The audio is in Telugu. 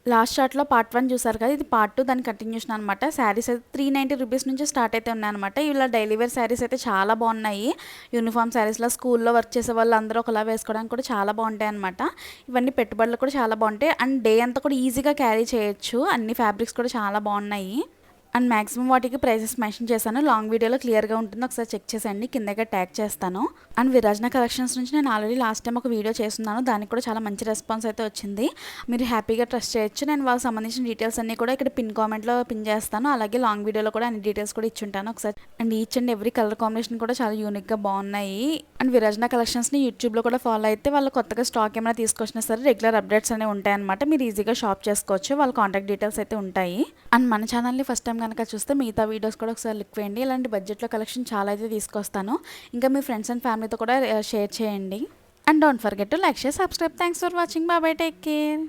లాస్ట్ షార్ట్లో పార్ట్ 1 చూసారు కదా, ఇది పార్ట్ 2 దాని కంటిన్యూషన్ అనమాట. శారీస్ అయితే 390 రూపీస్ నుంచి స్టార్ట్ అయితే ఉన్నాయన్నమాట. ఇలా డైలీ వేర్ శారీస్ అయితే చాలా బాగున్నాయి. యూనిఫామ్ శారీస్లో స్కూల్లో వర్క్ చేసే వాళ్ళు అందరూ ఒకలా వేసుకోవడానికి కూడా చాలా బాగుంటాయి అనమాట. ఇవన్నీ పెట్టుబడులు కూడా చాలా బాగుంటాయి అండ్ డే అంతా కూడా ఈజీగా క్యారీ చేయొచ్చు. అన్ని ఫ్యాబ్రిక్స్ కూడా చాలా బాగున్నాయి అండ్ మాక్సిమం వాటికి ప్రైసెస్ మెన్షన్ చేశాను. లాంగ్ వీడియోలో క్లియర్గా ఉంటుంది, ఒకసారి చెక్ చేసేయండి, కిందగా ట్యాగ్ చేస్తాను. అండ్ విరాజన కలెక్షన్స్ నుంచి నేను ఆల్రెడీ లాస్ట్ టైం ఒక వీడియో చేస్తున్నాను, దానికి కూడా చాలా మంచి రెస్పాన్స్ అయితే వచ్చింది. మీరు హ్యాపీగా ట్రస్ట్ చేయొచ్చు. నేను వాళ్ళకి సంబంధించిన డీటెయిల్స్ అన్నీ కూడా ఇక్కడ పిన్ కామెంట్లో పిన్ చేస్తాను. అలాగే లాంగ్ వీడియోలో కూడా అన్ని డీటెయిల్స్ కూడా ఇచ్చుంటాను ఒకసారి. And each and every colour combination కూడా చాలా యూనిక్గా బాగున్నాయి. అండ్ విరాజన కలెక్షన్స్ని యూట్యూబ్లో కూడా ఫాలో అయితే వాళ్ళు కొత్తగా స్టాక్ ఏమైనా తీసుకొచ్చినా సరే రెగ్యులర్ అప్డేట్స్ అనేవి ఉంటాయన్నమాట. మీరు ఈజీగా షాప్ చేసుకోవచ్చు, వాళ్ళ కాంటాక్ట్ డీటెయిల్స్ అయితే ఉంటాయి. అండ్ మన ఛానల్ని ఫస్ట్ టైం కనుక చూస్తే మిగతా వీడియోస్ కూడా ఒకసారి లుక్ వేయండి. ఇలాంటి బడ్జెట్లో కలెక్షన్ చాలా అయితే తీసుకొస్తాను. ఇంకా మీ ఫ్రెండ్స్ అండ్ ఫ్యామిలీతో కూడా షేర్ చేయండి. And don't forget to like, share, subscribe. Thanks for watching. Bye, take care.